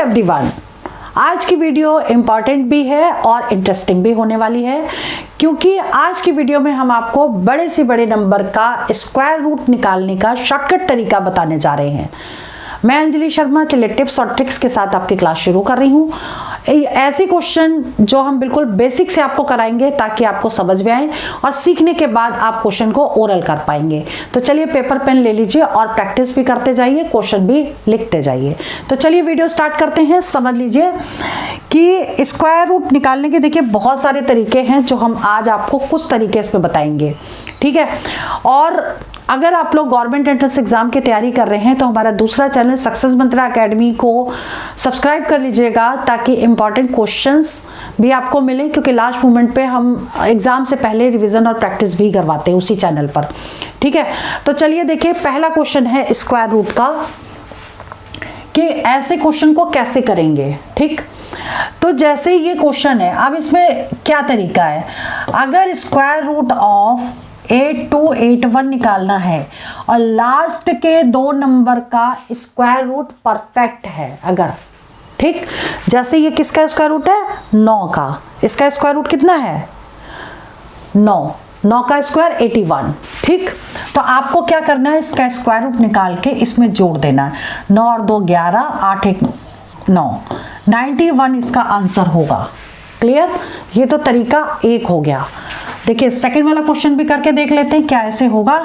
Everyone, आज की video important भी है और इंटरेस्टिंग भी होने वाली है, क्योंकि आज की वीडियो में हम आपको बड़े से बड़े नंबर का स्क्वायर रूट निकालने का शॉर्टकट तरीका बताने जा रहे हैं। मैं अंजलि शर्मा चलिए टिप्स और ट्रिक्स के साथ आपकी क्लास शुरू कर रही हूँ। ऐसे क्वेश्चन जो हम बिल्कुल बेसिक से आपको कराएंगे ताकि आपको समझ में आए और सीखने के बाद आप क्वेश्चन को ओरल कर पाएंगे। तो चलिए पेपर पेन ले लीजिए और प्रैक्टिस भी करते जाइए, क्वेश्चन भी लिखते जाइए। तो चलिए वीडियो स्टार्ट करते हैं। समझ लीजिए कि स्क्वायर रूट निकालने के देखिए बहुत सारे तरीके हैं जो हम आज आपको कुछ तरीके इसमें बताएंगे, ठीक है। और अगर आप लोग गवर्नमेंट एंट्रेंस एग्जाम की तैयारी कर रहे हैं तो हमारा दूसरा चैनल सक्सेस मंत्रा एकेडमी को सब्सक्राइब कर लीजिएगा ताकि इंपॉर्टेंट क्वेश्चंस भी आपको मिले, क्योंकि लास्ट मोमेंट पे हम एग्जाम से पहले रिवीजन और प्रैक्टिस भी करवाते हैं उसी चैनल पर, ठीक है। तो चलिए देखिए, पहला क्वेश्चन है स्क्वायर रूट का कि ऐसे क्वेश्चन को कैसे करेंगे, ठीक। तो जैसे ये क्वेश्चन है, अब इसमें क्या तरीका है, अगर स्क्वायर रूट ऑफ 8281 निकालना है और लास्ट के दो नंबर का स्क्वायर रूट परफेक्ट है अगर, ठीक। जैसे ये किसका स्क्वायर रूट है, 9 का, इसका स्क्वायर रूट कितना है 9 का स्क्वायर 81, ठीक। तो आपको क्या करना है, इसका स्क्वायर रूट निकाल के इसमें जोड़ देना है। 9 और 2 11, 8 1 9, 91 इसका आंसर होगा। क्लियर, ये तो तरीका एक हो गया। देखिए सेकंड वाला क्वेश्चन भी करके देख लेते हैं क्या ऐसे होगा।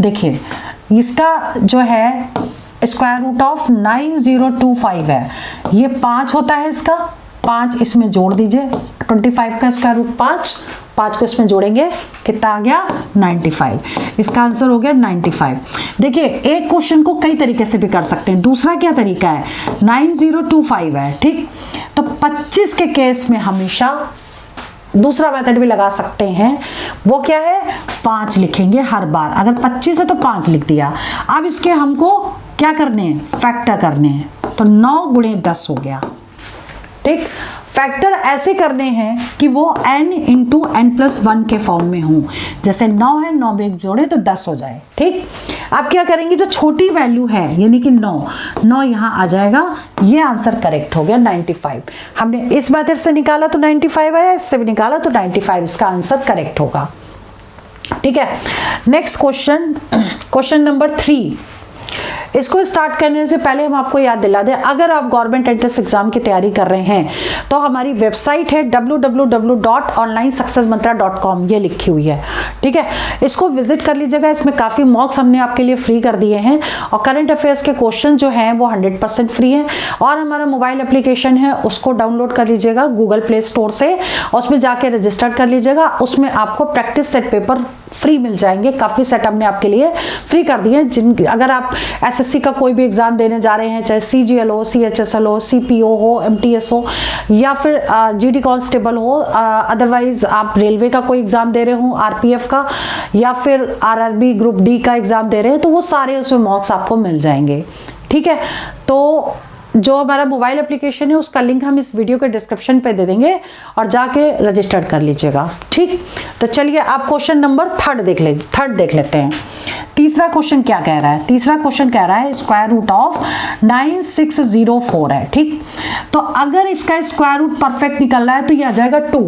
देखिए इसका जो है स्क्वायर रूट ऑफ 9025 है, ये 5 होता है, इसका 5 इसमें जोड़ दीजिए। 25 का स्क्वायर रूट 5 को इसमें जोड़ेंगे, कितना आ गया 95, इसका आंसर हो गया 95। देखिए एक क्वेश्चन को कई तरीके से भी कर सकते हैं। दूसरा क्या तरीका है, 9025 है, ठीक। तो 25 के केस में हमेशा दूसरा मेथड भी लगा सकते हैं, वो क्या है 5 लिखेंगे हर बार। अगर 25 है तो 5 लिख दिया। अब इसके हमको क्या करने हैं, फैक्टर करने हैं, तो 9 गुणे 10 हो गया, ठीक। फैक्टर ऐसे करने हैं कि वो n इंटू n+1 के फॉर्म में हो। जैसे 9 है, 9 में एक जोड़े तो 10 हो जाए, ठीक। आप क्या करेंगे, जो छोटी वैल्यू है यानी कि 9 यहाँ आ जाएगा, ये आंसर करेक्ट हो गया 95। हमने इस मेथड से निकाला तो 95 आया, इससे भी निकाला तो 95, इसका आंसर करेक्ट होगा, ठीक है। Next question number 3। इसको स्टार्ट करने से पहले हम आपको याद दिला दें, अगर आप गवर्नमेंट एंट्रेंस एग्जाम की तैयारी कर रहे हैं तो हमारी वेबसाइट है www.onlinesuccessmantra.com, ये लिखी हुई है, ठीक है। इसको विजिट कर लीजिएगा। इसमें काफ़ी मॉक्स हमने आपके लिए फ्री कर दिए हैं और करंट अफेयर्स के क्वेश्चन जो हैं वो 100% फ्री हैं। और हमारा मोबाइल एप्लीकेशन है, उसको डाउनलोड कर लीजिएगा गूगल प्ले स्टोर से और उसमें जाके रजिस्टर कर लीजिएगा। उसमें आपको प्रैक्टिस सेट पेपर फ्री मिल जाएंगे, काफ़ी सेट हमने आपके लिए फ्री कर दिए हैं। अगर आप एसएससी का कोई भी एग्जाम देने जा रहे हैं, चाहे सीजीएल हो, सीएचएसएल हो, सीपीओ हो, एमटीएस हो या फिर जीडी कांस्टेबल हो, अदरवाइज आप रेलवे का कोई एग्जाम दे रहे हो, आरपीएफ का या फिर आरआरबी ग्रुप डी का एग्जाम दे रहे हैं, तो वो सारे उसमें मॉक्स आपको मिल जाएंगे, ठीक है। तो जो हमारा मोबाइल एप्लीकेशन है उसका लिंक हम इस वीडियो के डिस्क्रिप्शन पे दे देंगे और जाके रजिस्टर कर लीजिएगा, ठीक। तो चलिए आप क्वेश्चन नंबर थर्ड देख लेते हैं। तीसरा क्वेश्चन क्या कह रहा है, तीसरा क्वेश्चन कह रहा है स्क्वायर रूट ऑफ 9604 है, ठीक। तो अगर इसका स्क्वायर रूट परफेक्ट निकल रहा है तो ये आ जाएगा 2,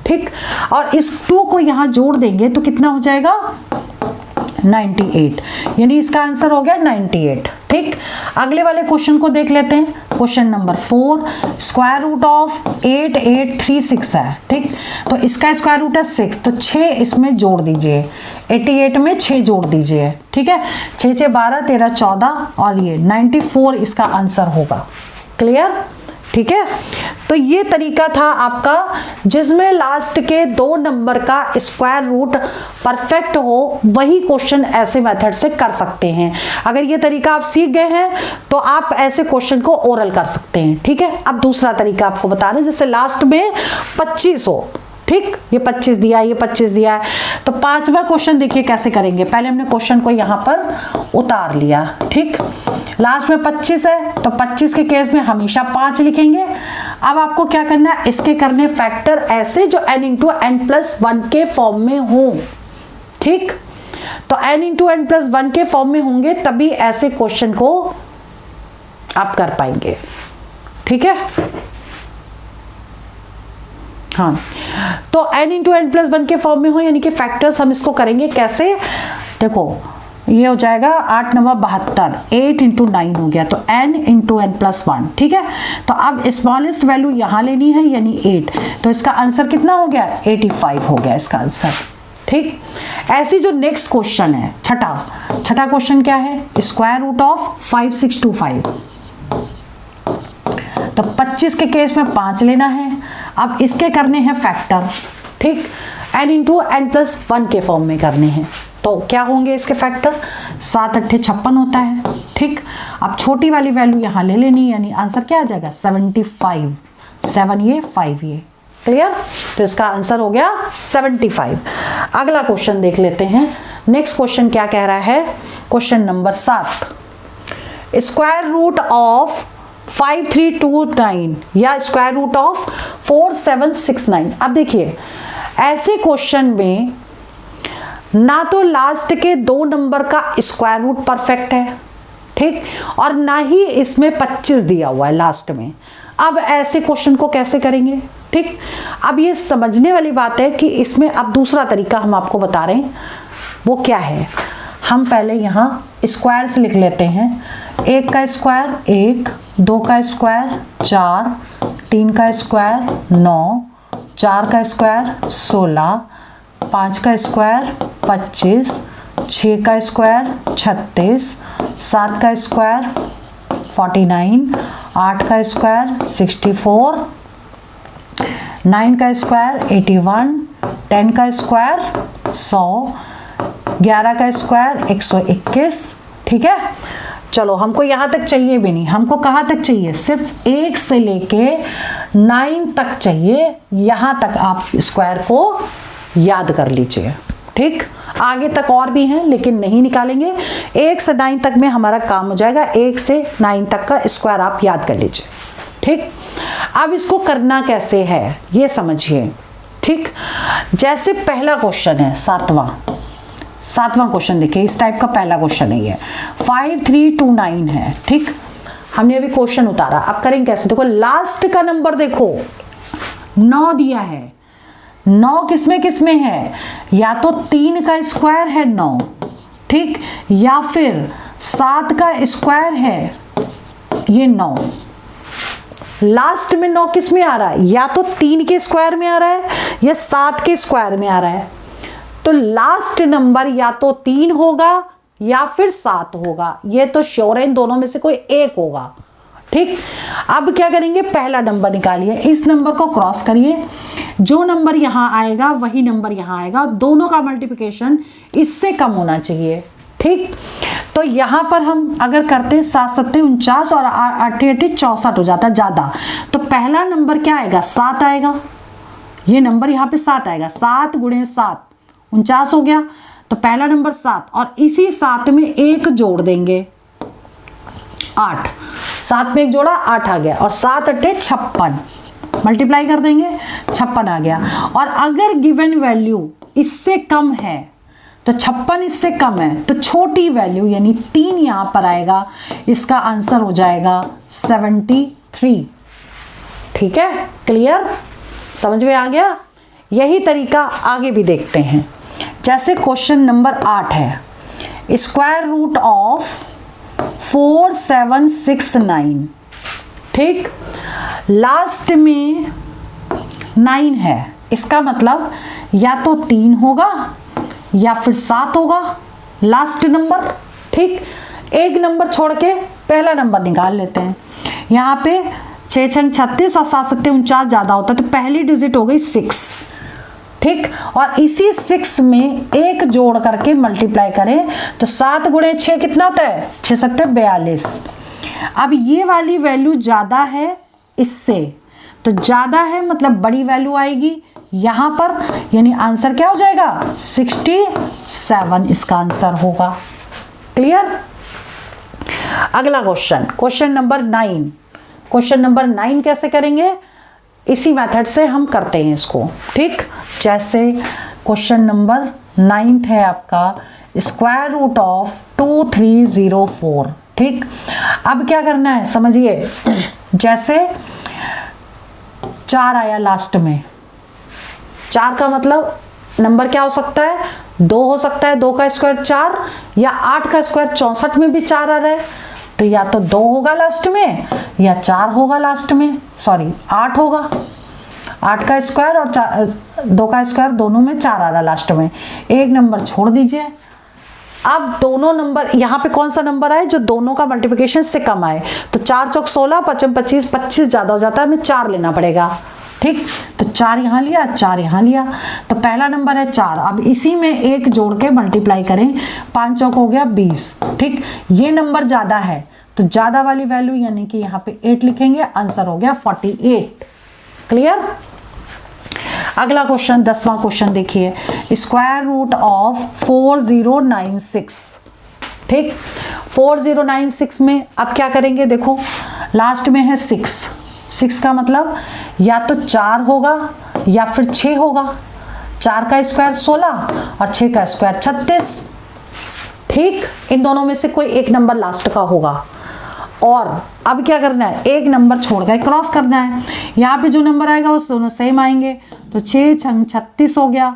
ठीक। और इस 2 को यहाँ जोड़ देंगे तो कितना हो जाएगा 98, यानी इसका आंसर हो गया 98, ठीक। अगले वाले क्वेश्चन को देख लेते हैं। Question number 4, square root of 8836 है, ठीक। तो इसका स्क्वायर रूट है 6, तो 6 इसमें जोड़ दीजिए, 88 में 6 जोड़ दीजिए, ठीक है। 6 6 12 13 14 और ये 94 इसका आंसर होगा। क्लियर, ठीक है। तो ये तरीका था आपका जिसमें लास्ट के 2 नंबर का स्क्वायर रूट परफेक्ट हो, वही क्वेश्चन ऐसे मेथड से कर सकते हैं। अगर ये तरीका आप सीख गए हैं तो आप ऐसे क्वेश्चन को ओरल कर सकते हैं, ठीक है। अब दूसरा तरीका आपको बता रहे हैं, जैसे लास्ट में 25 हो, ठीक। ये 25 दिया, ये 25 दिया है, तो 5वां क्वेश्चन देखिए कैसे करेंगे। पहले हमने क्वेश्चन को यहाँ पर उतार लिया, ठीक। लास्ट में 25 है तो 25 के केस में हमेशा 5 लिखेंगे। अब आपको क्या करना है, इसके करने फैक्टर ऐसे जो n इंटू n+1 के फॉर्म में हो, ठीक। तो n इंटू n+1 के फॉर्म में होंगे तभी ऐसे क्वेश्चन को आप कर पाएंगे, ठीक है। हाँ, तो n into N plus one के फॉर्म में हो, यानी कि फैक्टर्स हम इसको करेंगे कैसे, देखो ये हो जाएगा 8 9 72, 8 इंटू 9 हो गया, तो n into N plus one, ठीक है। तो अब स्मॉलेस्ट वैल्यू यहाँ लेनी है यानी 8, तो इसका आंसर कितना हो गया, 85 हो गया इसका आंसर, ठीक। ऐसी जो नेक्स्ट क्वेश्चन है, छठा क्वेश्चन क्या है, स्क्वायर रूट ऑफ 5625, तो 25 के केस में 5 लेना है। अब इसके करने हैं फैक्टर, ठीक, n into N plus one के फॉर्म में करने हैं, तो क्या होंगे इसके फैक्टर, 7 8 56 होता है, ठीक। अब छोटी वाली वैल्यू यहाँ ले लेनी, यानी आंसर क्या आ जाएगा 75, 7 ये 5 ये, क्लियर। तो इसका आंसर हो गया 75। अगला क्वेश्चन देख लेते हैं। नेक्स्ट क्वेश्चन क्या कह रहा है, question number 7, square root of 5329 या स्क्वायर रूट ऑफ 4769। अब देखिए ऐसे क्वेश्चन में ना तो लास्ट के 2 नंबर का स्क्वायर रूट परफेक्ट है, ठीक, और ना ही इसमें 25 दिया हुआ है लास्ट में। अब ऐसे क्वेश्चन को कैसे करेंगे, ठीक। अब ये समझने वाली बात है कि इसमें अब दूसरा तरीका हम आपको बता रहे हैं, वो क्या है। हम पहले यहाँ स्क्वायर्स लिख लेते हैं, 1 का स्क्वायर 1, 2 का स्क्वायर 4, 3 का स्क्वायर 9, 4 का स्क्वायर 16, 5 का स्क्वायर 25, 6 का स्क्वायर 36, 7 का स्क्वायर 49, 8 का स्क्वायर 64, 9 का स्क्वायर 81, 10 का स्क्वायर 100, 11 का स्क्वायर 121, ठीक है। चलो हमको यहाँ तक चाहिए भी नहीं, हमको कहाँ तक चाहिए, सिर्फ 1 से लेके 9 तक चाहिए। यहाँ तक आप स्क्वायर को याद कर लीजिए, ठीक। आगे तक और भी हैं लेकिन नहीं निकालेंगे, 1 से 9 तक में हमारा काम हो जाएगा। 1 से 9 तक का स्क्वायर आप याद कर लीजिए, ठीक। अब इसको करना कैसे है ये समझिए, ठीक। जैसे पहला क्वेश्चन है, सातवां क्वेश्चन देखिए, इस टाइप का पहला क्वेश्चन है ये, 5329 है, ठीक। हमने अभी क्वेश्चन उतारा, अब करेंगे कैसे, देखो लास्ट का नंबर देखो 9 दिया है, 9 किसमें है, या तो 3 का स्क्वायर है 9, ठीक, या फिर 7 का स्क्वायर है ये 9। लास्ट में 9 किस में आ रहा है, या तो 3 के स्क्वायर में आ रहा है या 7 के स्क्वायर में आ रहा है। तो लास्ट नंबर या तो 3 होगा या फिर 7 होगा, ये तो श्योर है, इन दोनों में से कोई एक होगा, ठीक। अब क्या करेंगे, पहला नंबर निकालिए, इस नंबर को क्रॉस करिए, जो नंबर यहां आएगा वही नंबर यहां आएगा, दोनों का मल्टीप्लिकेशन इससे कम होना चाहिए, ठीक। तो यहां पर हम अगर करते 7 7 49 और 8 8 64 हो जाता ज्यादा, तो पहला नंबर क्या आएगा, 7 आएगा, ये नंबर यहाँ पे 7 आएगा, 7 गुणे 7 49 हो गया, तो पहला नंबर 7, और इसी 7 में 1 जोड़ देंगे 8, 7 में 1 जोड़ा 8 आ गया, और 7 8 56, मल्टीप्लाई कर देंगे 56 आ गया। और अगर गिवन वैल्यू इससे कम है, तो 56 इससे कम है, तो छोटी वैल्यू यानी 3 यहां पर आएगा, इसका आंसर हो जाएगा 73, ठीक है। क्लियर, समझ में आ गया। यही तरीका आगे भी देखते हैं। जैसे क्वेश्चन नंबर 8 है, स्क्वायर रूट ऑफ 4769, ठीक, लास्ट में 9 है, इसका मतलब या तो 3 होगा या फिर 7 होगा लास्ट नंबर, ठीक। एक नंबर छोड़ के पहला नंबर निकाल लेते हैं, यहाँ पे 6 6 36 और 7 7 49 ज्यादा होता है, तो पहली डिजिट हो गई 6, ठीक। और इसी 6 में 1 जोड़ करके मल्टीप्लाई करें तो 7 गुणे 6 कितना होता है, 6 7 42। अब ये वाली वैल्यू ज्यादा है इससे, तो ज्यादा है मतलब बड़ी वैल्यू आएगी यहां पर, यानी आंसर क्या हो जाएगा 67, इसका आंसर होगा। क्लियर। अगला question, question number 9। Question number 9 कैसे करेंगे, इसी मेथड से हम करते हैं इसको, ठीक। जैसे क्वेश्चन नंबर 9 है आपका, स्क्वायर रूट ऑफ 2304, ठीक, अब क्या करना है समझिए, जैसे 4 आया लास्ट में, 4 का मतलब नंबर क्या हो सकता है, 2 हो सकता है, 2 का स्क्वायर 4, या 8 का स्क्वायर 64 में भी 4 आ रहा है, तो या तो 2 होगा लास्ट में या 4 होगा लास्ट में, सॉरी 8 होगा, 8 का स्क्वायर और 2 का स्क्वायर दोनों में 4 आ रहा है लास्ट में, एक नंबर छोड़ दीजिए। अब दोनों नंबर यहाँ पे कौन सा नंबर आए जो दोनों का मल्टीप्लिकेशन से कम आए, तो 4 चौक 16, 5 25, 25 ज्यादा हो जाता है, हमें 4 लेना पड़ेगा। ठीक, तो 4 यहाँ लिया, 4 यहाँ लिया, तो पहला नंबर है 4। अब इसी में एक जोड़ के मल्टीप्लाई करें, 5 चौक हो गया 20। ठीक, ये नंबर ज्यादा है तो ज्यादा वाली वैल्यू यानी कि यहाँ पे 8 लिखेंगे, आंसर हो गया 48। क्लियर। अगला क्वेश्चन 10वां क्वेश्चन देखिए, स्क्वायर रूट ऑफ 4096। ठीक, 4096 में अब क्या करेंगे, देखो लास्ट में है 6 का मतलब या तो 4 होगा या फिर 6 होगा। 4 का स्क्वायर 16 और 6 का स्क्वायर 36। ठीक, इन दोनों में से कोई एक नंबर लास्ट का होगा। और अब क्या करना है, एक नंबर छोड़ कर क्रॉस करना है, यहाँ पे जो नंबर आएगा वो दोनों सेम आएंगे, तो 6 छंग 36 हो गया,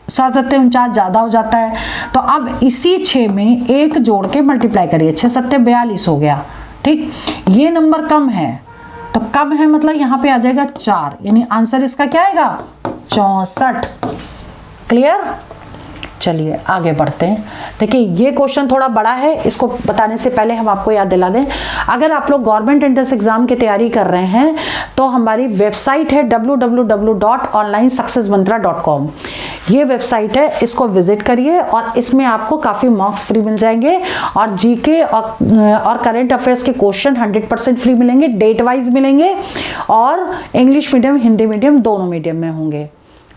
7 7 49 ज्यादा हो जाता है, तो अब इसी 6 में एक जोड़ के मल्टीप्लाई करिए, 6 7 42 हो गया। ठीक, ये नंबर कम है, तो कम है मतलब यहाँ पे आ जाएगा 4, यानी आंसर इसका क्या आएगा 64। क्लियर। चलिए आगे बढ़ते हैं। देखिए ये क्वेश्चन थोड़ा बड़ा है, इसको बताने से पहले हम आपको याद दिला दें, अगर आप लोग गवर्नमेंट एंट्रेंस एग्जाम की तैयारी कर रहे हैं तो हमारी वेबसाइट है www.onlinesuccessmantra.com। ये वेबसाइट है, इसको विजिट करिए और इसमें आपको काफ़ी मॉक्स फ्री मिल जाएंगे और जीके और करंट अफेयर्स के क्वेश्चन 100% फ्री मिलेंगे, डेट वाइज मिलेंगे और इंग्लिश मीडियम हिंदी मीडियम दोनों मीडियम में होंगे।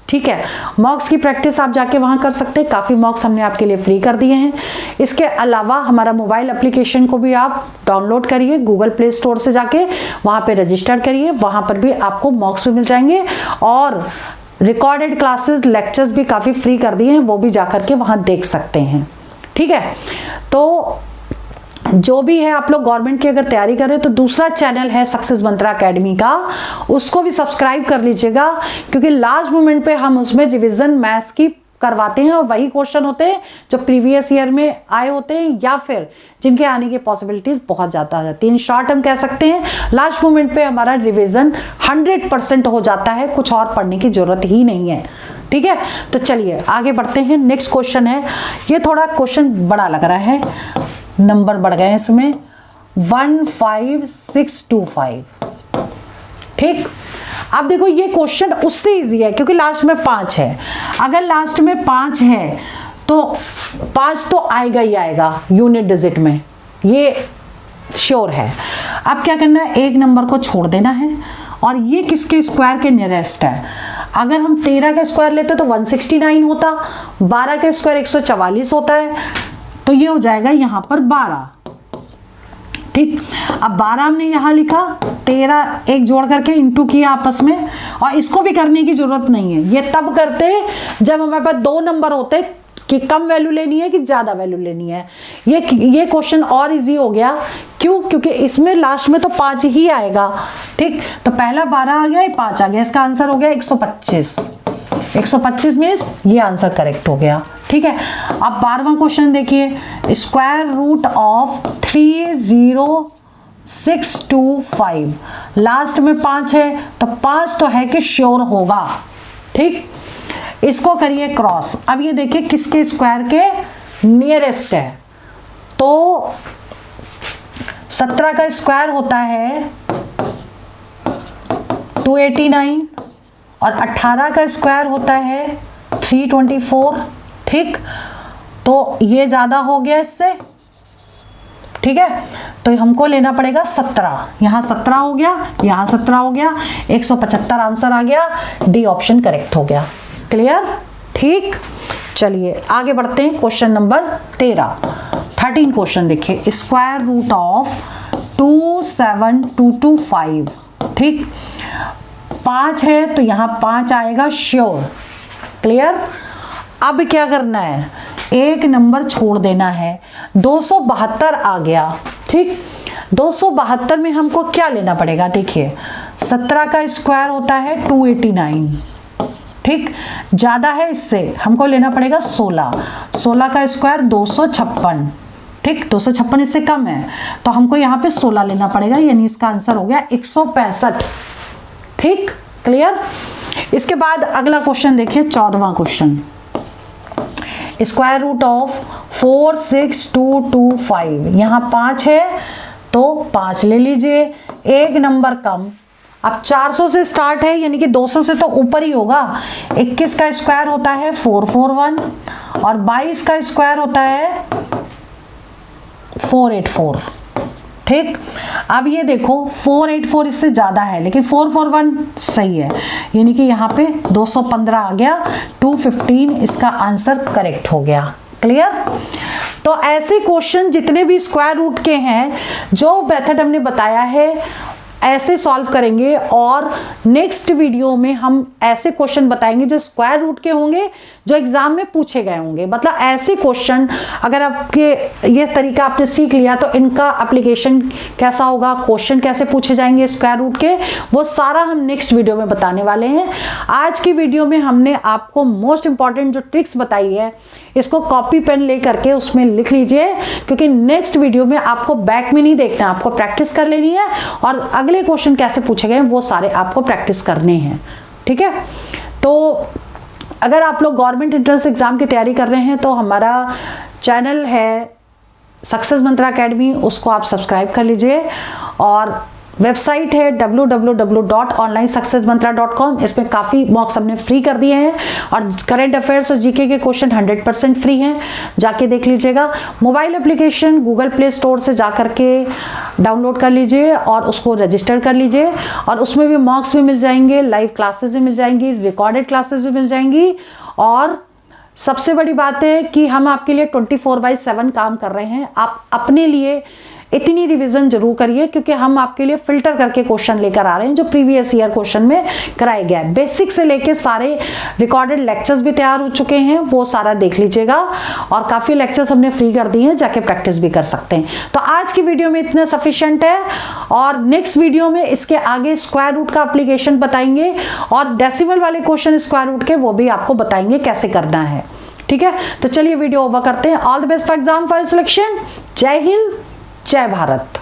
ठीक है, मॉक्स की प्रैक्टिस आप जाके वहां कर सकते हैं, काफ़ी मॉक्स हमने आपके लिए फ्री कर दिए हैं। इसके अलावा हमारा मोबाइल एप्लीकेशन को भी आप डाउनलोड करिए गूगल प्ले स्टोर से जाके, वहां पे रजिस्टर करिए, वहां पर भी आपको मॉक्स भी मिल जाएंगे और रिकॉर्डेड क्लासेस लेक्चर्स भी काफ़ी फ्री कर दिए हैं, वो भी जाकर के वहां देख सकते हैं। ठीक है, तो जो भी है आप लोग गवर्नमेंट की अगर तैयारी कर रहे हैं तो दूसरा चैनल है सक्सेस मंत्रा एकेडमी का, उसको भी सब्सक्राइब कर लीजिएगा, क्योंकि लास्ट मोमेंट पे हम उसमें रिवीजन मैथ्स की करवाते हैं और वही क्वेश्चन होते हैं जो प्रीवियस ईयर में आए होते हैं या फिर जिनके आने की पॉसिबिलिटीज बहुत ज्यादा आ जाती है। इन शॉर्ट हम कह सकते हैं लास्ट मोमेंट पे हमारा रिवीजन 100% हो जाता है, कुछ और पढ़ने की जरूरत ही नहीं है। ठीक है, तो चलिए आगे बढ़ते हैं। नेक्स्ट क्वेश्चन है, ये थोड़ा क्वेश्चन बड़ा लग रहा है, नंबर बढ़ गए इसमें, 15625। ठीक, अब देखो ये क्वेश्चन उससे इजी है क्योंकि लास्ट में 5 है। अगर लास्ट में 5 है तो 5 तो आएगा ही आएगा यूनिट डिजिट में, ये श्योर है। अब क्या करना है, एक नंबर को छोड़ देना है और ये किसके स्क्वायर के नियरेस्ट है। अगर हम 13 का स्क्वायर लेते तो 169 होता, 12 का स्क्वायर 144 होता है, तो ये हो जाएगा यहाँ पर 12। ठीक, अब 12 हमने यहाँ लिखा, 13 एक जोड़ करके इंटू किया आपस में, और इसको भी करने की जरूरत नहीं है, ये तब करते जब हमारे पास 2 नंबर होते कि कम वैल्यू लेनी है कि ज्यादा वैल्यू लेनी है। ये क्वेश्चन और इजी हो गया, क्यों, क्योंकि इसमें लास्ट में तो 5 ही आएगा। ठीक, तो पहला 12 आ गया, 5 आ गया, इसका आंसर हो गया 125। 125 मीन्स ये आंसर करेक्ट हो गया। ठीक है, अब 12वां क्वेश्चन देखिए, स्क्वायर रूट ऑफ 30625। लास्ट में 5 है तो 5 तो है कि श्योर होगा। ठीक, इसको करिए क्रॉस। अब ये देखिए किसके स्क्वायर के नियरेस्ट है, तो 17 का स्क्वायर होता है 289 और 18 का स्क्वायर होता है 324। ठीक, तो ये ज्यादा हो गया इससे। ठीक है, तो हमको लेना पड़ेगा 17, यहाँ 17 हो गया, यहाँ 17 हो गया, 175 आंसर आ गया, डी ऑप्शन करेक्ट हो गया। क्लियर। ठीक, चलिए आगे बढ़ते हैं। क्वेश्चन नंबर 13 क्वेश्चन देखिए, स्क्वायर रूट ऑफ 27225। ठीक, 5 है तो यहाँ 5 आएगा श्योर। क्लियर। अब क्या करना है, एक नंबर छोड़ देना है। 272 आ गया, ठीक। 272 में हमको क्या लेना पड़ेगा, देखिए 17 का स्क्वायर होता है 289, ठीक। ज्यादा है इससे, हमको लेना पड़ेगा 16। 16 का स्क्वायर 256, ठीक। 256 इससे कम है तो हमको यहाँ पे 16 लेना पड़ेगा, यानी इसका आंसर हो गया 165, ठीक। क्लियर। इसके बाद अगला क्वेश्चन देखिए, 14वां क्वेश्चन। स्क्वायर रूट ऑफ 46225, यहाँ 5 है तो 5 ले लीजिए, एक नंबर कम। अब 400 से स्टार्ट है, यानी कि 200 से तो ऊपर ही होगा। 21 का स्क्वायर होता है 441 और 22 का स्क्वायर होता है 484, ठीक। अब ये देखो 484 इससे ज्यादा है, लेकिन 441 सही है, यानी कि यहाँ पे 215 आ गया, 215 इसका आंसर करेक्ट हो गया। क्लियर। तो ऐसे क्वेश्चन जितने भी स्क्वायर रूट के हैं, जो मेथड हमने बताया है ऐसे सॉल्व करेंगे, और नेक्स्ट वीडियो में हम ऐसे क्वेश्चन बताएंगे जो स्क्वायर रूट के होंगे, जो एग्जाम में पूछे गए होंगे। मतलब ऐसे क्वेश्चन अगर आपके ये तरीका आपने सीख लिया तो इनका एप्लीकेशन कैसा होगा, क्वेश्चन कैसे पूछे जाएंगे स्क्वायर रूट के, वो सारा हम नेक्स्ट वीडियो में बताने वाले हैं। आज की वीडियो में हमने आपको मोस्ट इंपॉर्टेंट जो ट्रिक्स बताई है, इसको कॉपी पेन ले करके उसमें लिख लीजिए, क्योंकि नेक्स्ट वीडियो में आपको बैक में नहीं देखना, आपको प्रैक्टिस कर लेनी है और अगले क्वेश्चन कैसे पूछे गए वो सारे आपको प्रैक्टिस करने हैं, ठीक है। तो अगर आप लोग गवर्नमेंट एंट्रेंस एग्जाम की तैयारी कर रहे हैं तो हमारा चैनल है सक्सेस मंत्रा अकेडमी, उसको आप सब्सक्राइब कर लीजिए, और वेबसाइट है www.onlinesuccessmantra.com। इसमें काफ़ी मॉक्स हमने फ्री कर दिए हैं, और करंट अफेयर्स और जीके के क्वेश्चन 100% फ्री हैं, जाके देख लीजिएगा। Mobile application Google play store से जा करके डाउनलोड कर लीजिए और उसको रजिस्टर कर लीजिए, और उसमें भी मॉक्स भी मिल जाएंगे, लाइव क्लासेस भी मिल जाएंगी, रिकॉर्डेड क्लासेस भी मिल जाएंगी। और सबसे बड़ी बात है कि हम आपके लिए 24/7 काम कर रहे हैं। आप अपने लिए इतनी रिवीजन जरूर करिए, क्योंकि हम आपके लिए फिल्टर करके क्वेश्चन लेकर आ रहे हैं जो प्रीवियस ईयर क्वेश्चन में कराए गया है। बेसिक से लेके सारे रिकॉर्डेड लेक्चर्स भी तैयार हो चुके हैं, वो सारा देख लीजिएगा, और काफ़ी लेक्चर्स हमने फ्री कर दिए हैं, जाके प्रैक्टिस भी कर सकते हैं। तो आज की वीडियो में इतना सफिशिएंट है, और नेक्स्ट वीडियो में इसके आगे स्क्वायर रूट का एप्लीकेशन बताएंगे, और डेसिमल वाले क्वेश्चन स्क्वायर रूट के वो भी आपको बताएंगे कैसे करना है, ठीक है। तो चलिए वीडियो ओवर करते हैं। All the best for exam for selection. जय हिंद, जय भारत।